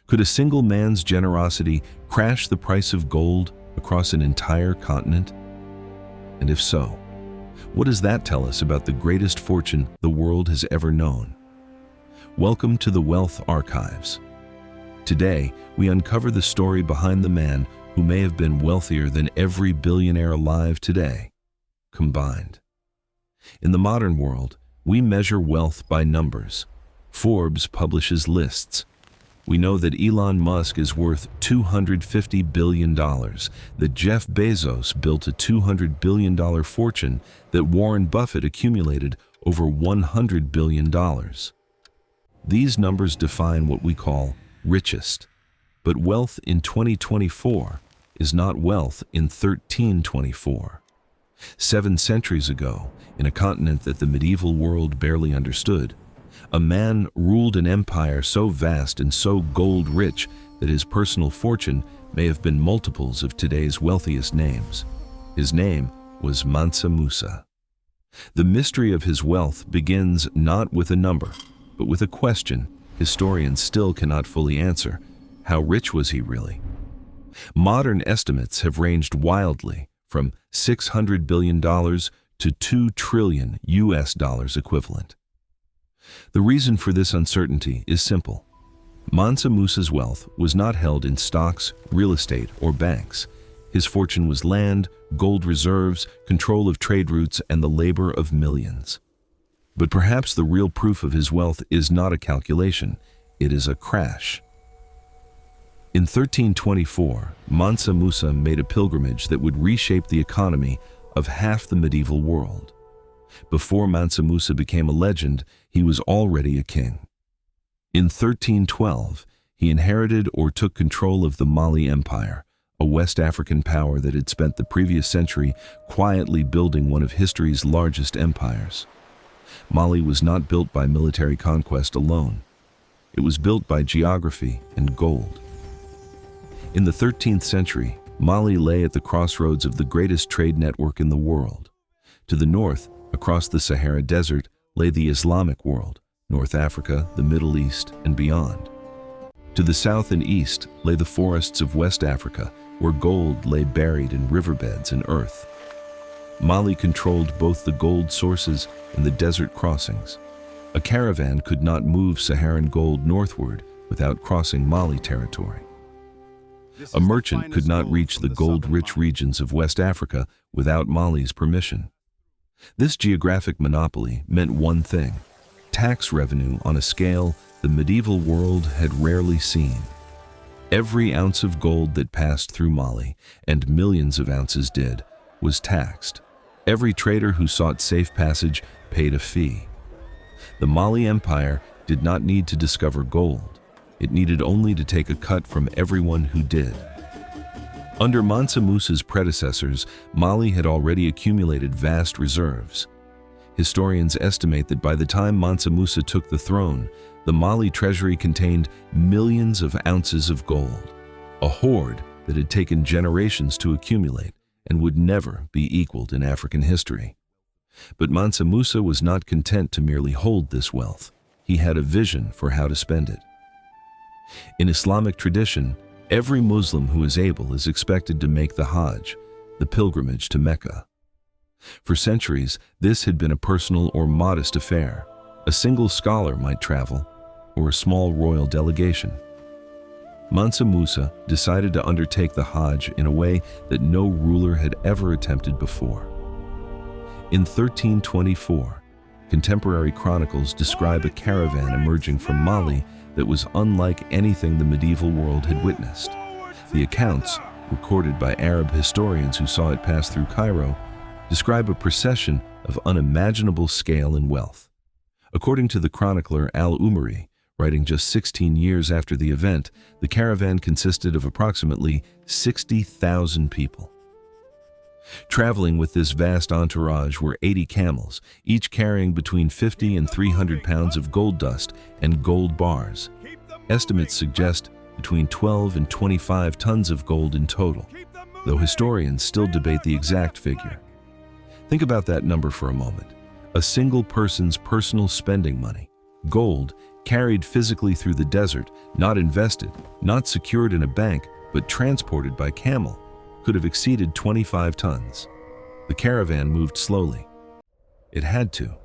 Could a single man's generosity crash the price of gold across an entire continent? And if so, what does that tell us about the greatest fortune the world has ever known? Welcome to the Wealth Archives. Today, we uncover the story behind the man who may have been wealthier than every billionaire alive today, combined. In the modern world, we measure wealth by numbers. Forbes publishes lists. We know that Elon Musk is worth $250 billion, that Jeff Bezos built a $200 billion fortune, that Warren Buffett accumulated over $100 billion. These numbers define what we call richest. But wealth in 2024 is not wealth in 1324. 7 centuries ago, in a continent that the medieval world barely understood, a man ruled an empire so vast and so gold-rich that his personal fortune may have been multiples of today's wealthiest names. His name was Mansa Musa. The mystery of his wealth begins not with a number, but with a question historians still cannot fully answer. How rich was he really? Modern estimates have ranged wildly from $600 billion to $2 trillion equivalent. The reason for this uncertainty is simple. Mansa Musa's wealth was not held in stocks, real estate, or banks. His fortune was land, gold reserves, control of trade routes, and the labor of millions. But perhaps the real proof of his wealth is not a calculation, it is a crash. In 1324, Mansa Musa made a pilgrimage that would reshape the economy of half the medieval world. Before Mansa Musa became a legend, he was already a king. In 1312, he inherited or took control of the Mali Empire, a West African power that had spent the previous century quietly building one of history's largest empires. Mali was not built by military conquest alone. It was built by geography and gold. In the 13th century, Mali lay at the crossroads of the greatest trade network in the world. To the north, across the Sahara Desert, lay the Islamic world, North Africa, the Middle East, and beyond. To the south and east lay the forests of West Africa, where gold lay buried in riverbeds and earth. Mali controlled both the gold sources and the desert crossings. A caravan could not move Saharan gold northward without crossing Mali territory. A merchant could not reach the gold-rich regions of West Africa without Mali's permission. This geographic monopoly meant one thing: tax revenue on a scale the medieval world had rarely seen. Every ounce of gold that passed through Mali, and millions of ounces did, was taxed. Every trader who sought safe passage paid a fee. The Mali Empire did not need to discover gold. It needed only to take a cut from everyone who did. Under Mansa Musa's predecessors, Mali had already accumulated vast reserves. Historians estimate that by the time Mansa Musa took the throne, the Mali treasury contained millions of ounces of gold, a hoard that had taken generations to accumulate and would never be equaled in African history. But Mansa Musa was not content to merely hold this wealth. He had a vision for how to spend it. In Islamic tradition, every Muslim who is able is expected to make the Hajj, the pilgrimage to Mecca. For centuries, this had been a personal or modest affair. A single scholar might travel, or a small royal delegation. Mansa Musa decided to undertake the Hajj in a way that no ruler had ever attempted before. In 1324, contemporary chronicles describe a caravan emerging from Mali that was unlike anything the medieval world had witnessed. The accounts, recorded by Arab historians who saw it pass through Cairo, describe a procession of unimaginable scale and wealth. According to the chronicler Al-Umari, writing just 16 years after the event, the caravan consisted of approximately 60,000 people. Traveling with this vast entourage were 80 camels, each carrying between 50 and 300 pounds of gold dust and gold bars. Estimates suggest between 12 and 25 tons of gold in total, though historians still debate the exact figure. Think about that number for a moment. A single person's personal spending money, Gold, carried physically through the desert, not invested, not secured in a bank, but transported by camel, could have exceeded 25 tons. The caravan moved slowly. It had to.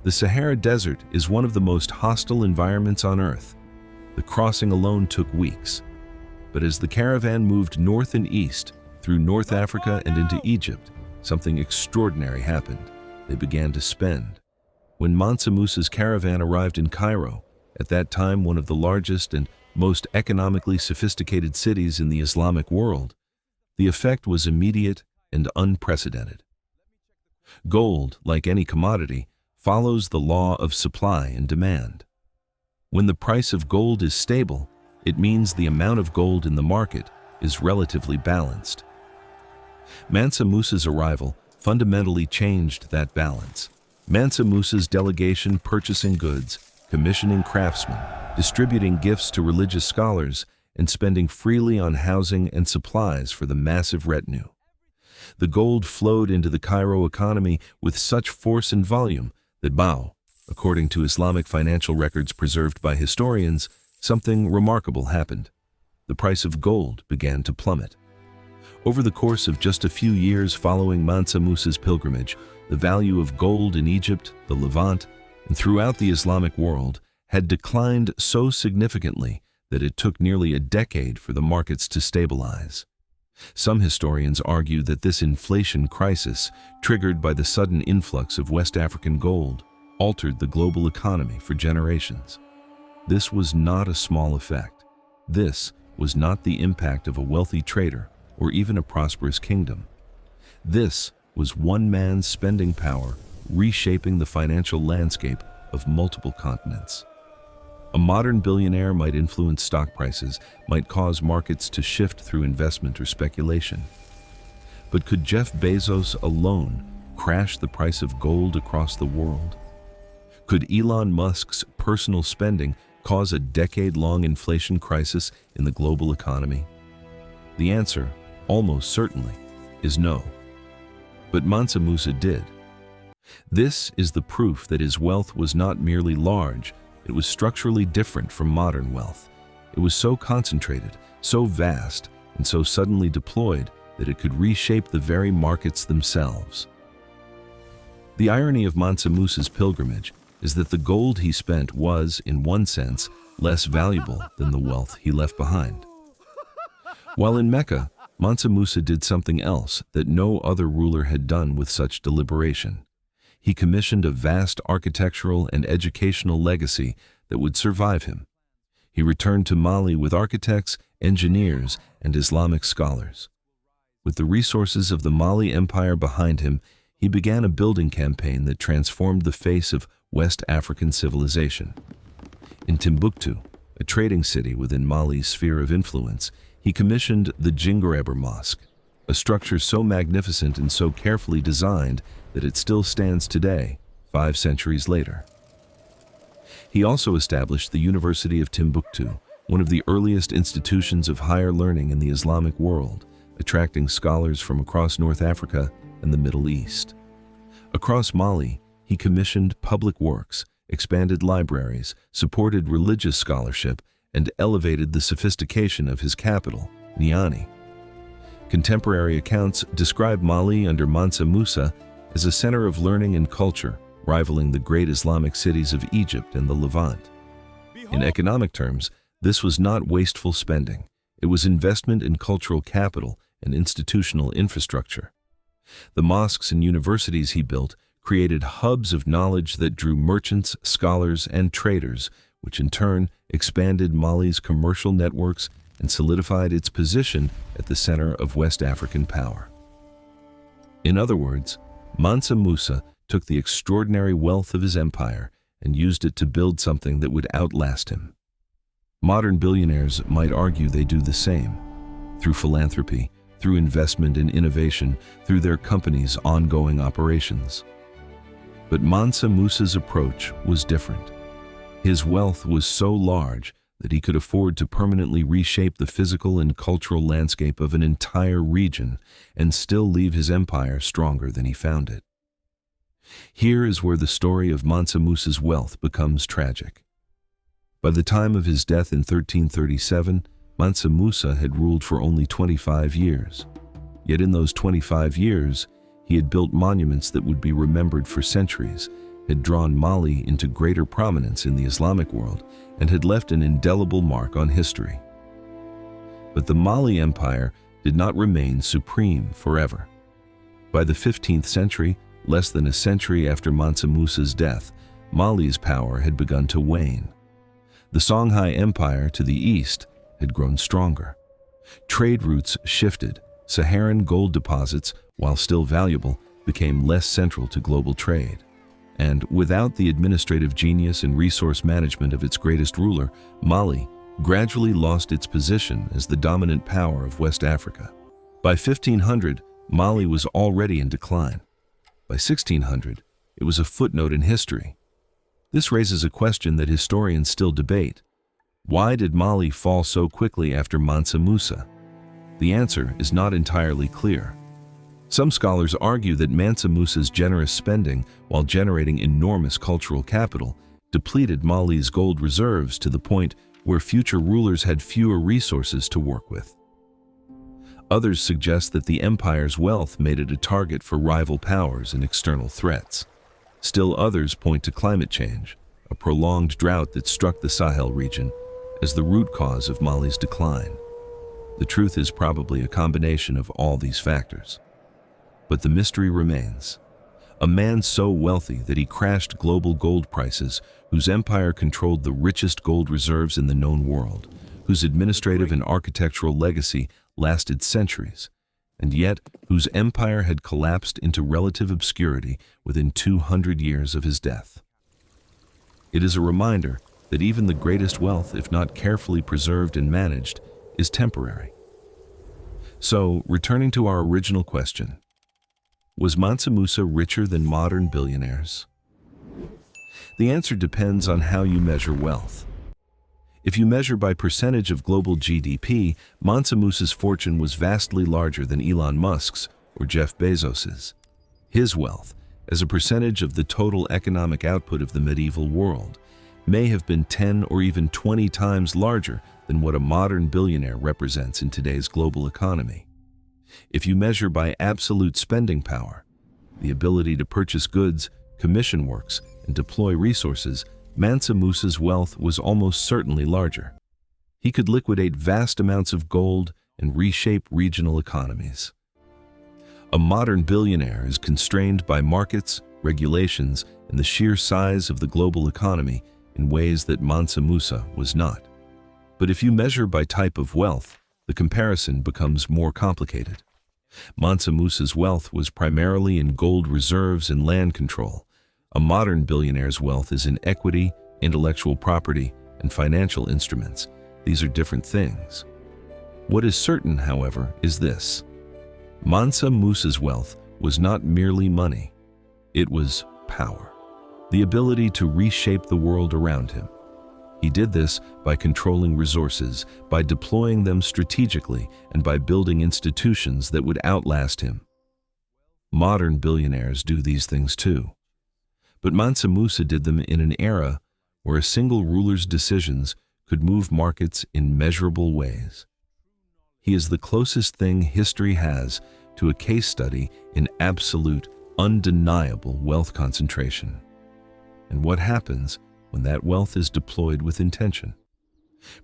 The Sahara Desert is one of the most hostile environments on Earth. The crossing alone took weeks. But as the caravan moved north and east, through North Africa and into Egypt, something extraordinary happened. They began to spend. When Mansa Musa's caravan arrived in Cairo, at that time one of the largest and most economically sophisticated cities in the Islamic world, the effect was immediate and unprecedented. Gold, like any commodity, follows the law of supply and demand. When the price of gold is stable, it means the amount of gold in the market is relatively balanced. Mansa Musa's arrival fundamentally changed that balance. Mansa Musa's delegation purchasing goods, commissioning craftsmen, distributing gifts to religious scholars, and spending freely on housing and supplies for the massive retinue. The gold flowed into the Cairo economy with such force and volume that according to Islamic financial records preserved by historians, something remarkable happened. The price of gold began to plummet. Over the course of just a few years following Mansa Musa's pilgrimage, the value of gold in Egypt, the Levant, and throughout the Islamic world had declined so significantly that it took nearly a decade for the markets to stabilize. Some historians argue that this inflation crisis, triggered by the sudden influx of West African gold, altered the global economy for generations. This was not a small effect. This was not the impact of a wealthy trader or even a prosperous kingdom. This was one man's spending power reshaping the financial landscape of multiple continents. A modern billionaire might influence stock prices, might cause markets to shift through investment or speculation. But could Jeff Bezos alone crash the price of gold across the world? Could Elon Musk's personal spending cause a decade-long inflation crisis in the global economy? The answer, almost certainly, is no. But Mansa Musa did. This is the proof that his wealth was not merely large, it was structurally different from modern wealth. It was so concentrated, so vast, and so suddenly deployed that it could reshape the very markets themselves. The irony of Mansa Musa's pilgrimage is that the gold he spent was, in one sense, less valuable than the wealth he left behind. While in Mecca, Mansa Musa did something else that no other ruler had done with such deliberation. He commissioned a vast architectural and educational legacy that would survive him. He returned to Mali with architects, engineers, and Islamic scholars. With the resources of the Mali Empire behind him, he began a building campaign that transformed the face of West African civilization. In Timbuktu, a trading city within Mali's sphere of influence, he commissioned the Jinguereber Mosque, a structure so magnificent and so carefully designed that it still stands today, 5 centuries later. He also established the University of Timbuktu, one of the earliest institutions of higher learning in the Islamic world, attracting scholars from across North Africa and the Middle East. Across Mali, he commissioned public works, expanded libraries, supported religious scholarship, and elevated the sophistication of his capital, Niani. Contemporary accounts describe Mali under Mansa Musa as a center of learning and culture, rivaling the great Islamic cities of Egypt and the Levant. In economic terms, this was not wasteful spending. It was investment in cultural capital and institutional infrastructure. The mosques and universities he built created hubs of knowledge that drew merchants, scholars, and traders, which in turn expanded Mali's commercial networks and solidified its position at the center of West African power. In other words, Mansa Musa took the extraordinary wealth of his empire and used it to build something that would outlast him. Modern billionaires might argue they do the same, through philanthropy, through investment in innovation, through their company's ongoing operations. But Mansa Musa's approach was different. His wealth was so large that he could afford to permanently reshape the physical and cultural landscape of an entire region and still leave his empire stronger than he found it. Here is where the story of Mansa Musa's wealth becomes tragic. By the time of his death in 1337, Mansa Musa had ruled for only 25 years. Yet in those 25 years, he had built monuments that would be remembered for centuries, had drawn Mali into greater prominence in the Islamic world, and had left an indelible mark on history. But the Mali Empire did not remain supreme forever. By the 15th century, less than a century after Mansa Musa's death, Mali's power had begun to wane. The Songhai Empire to the east had grown stronger. Trade routes shifted. Saharan gold deposits, while still valuable, became less central to global trade. And without the administrative genius and resource management of its greatest ruler, Mali gradually lost its position as the dominant power of West Africa. By 1500, Mali was already in decline. By 1600, it was a footnote in history. This raises a question that historians still debate. Why did Mali fall so quickly after Mansa Musa? The answer is not entirely clear. Some scholars argue that Mansa Musa's generous spending, while generating enormous cultural capital, depleted Mali's gold reserves to the point where future rulers had fewer resources to work with. Others suggest that the empire's wealth made it a target for rival powers and external threats. Still others point to climate change, a prolonged drought that struck the Sahel region, as the root cause of Mali's decline. The truth is probably a combination of all these factors. But the mystery remains. A man so wealthy that he crashed global gold prices, whose empire controlled the richest gold reserves in the known world, whose administrative and architectural legacy lasted centuries, and yet whose empire had collapsed into relative obscurity within 200 years of his death. It is a reminder that even the greatest wealth, if not carefully preserved and managed, is temporary. So, returning to our original question, was Mansa Musa richer than modern billionaires? The answer depends on how you measure wealth. If you measure by percentage of global GDP, Mansa Musa's fortune was vastly larger than Elon Musk's or Jeff Bezos's. His wealth, as a percentage of the total economic output of the medieval world, may have been 10 or even 20 times larger than what a modern billionaire represents in today's global economy. If you measure by absolute spending power, the ability to purchase goods, commission works, and deploy resources, Mansa Musa's wealth was almost certainly larger. He could liquidate vast amounts of gold and reshape regional economies. A modern billionaire is constrained by markets, regulations, and the sheer size of the global economy in ways that Mansa Musa was not. But if you measure by type of wealth, the comparison becomes more complicated. Mansa Musa's wealth was primarily in gold reserves and land control. A modern billionaire's wealth is in equity, intellectual property, and financial instruments. These are different things. What is certain, however, is this. Mansa Musa's wealth was not merely money. It was power, the ability to reshape the world around him. He did this by controlling resources, by deploying them strategically, and by building institutions that would outlast him. Modern billionaires do these things too. But Mansa Musa did them in an era where a single ruler's decisions could move markets in measurable ways. He is the closest thing history has to a case study in absolute, undeniable wealth concentration. And what happens when that wealth is deployed with intention?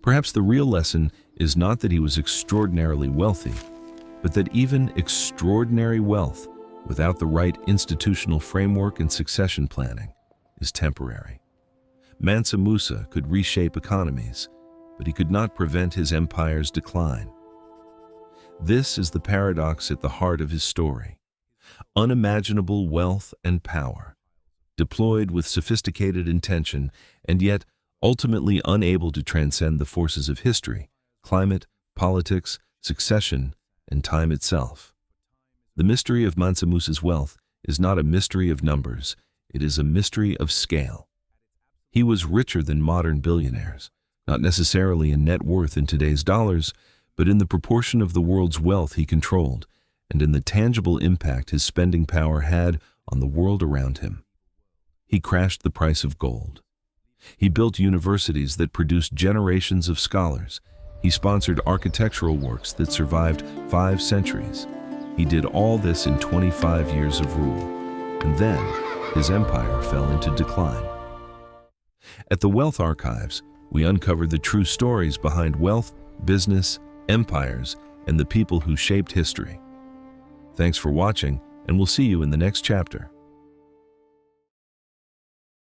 Perhaps the real lesson is not that he was extraordinarily wealthy, but that even extraordinary wealth without the right institutional framework and succession planning is temporary. Mansa Musa could reshape economies, but he could not prevent his empire's decline. This is the paradox at the heart of his story. Unimaginable wealth and power, deployed with sophisticated intention, and yet ultimately unable to transcend the forces of history, climate, politics, succession, and time itself. The mystery of Mansa Musa's wealth is not a mystery of numbers, it is a mystery of scale. He was richer than modern billionaires, not necessarily in net worth in today's dollars, but in the proportion of the world's wealth he controlled, and in the tangible impact his spending power had on the world around him. He crashed the price of gold. He built universities that produced generations of scholars. He sponsored architectural works that survived 5 centuries. He did all this in 25 years of rule, and then his empire fell into decline. At the Wealth Archives, we uncover the true stories behind wealth, business, empires, and the people who shaped history. Thanks for watching, and we'll see you in the next chapter.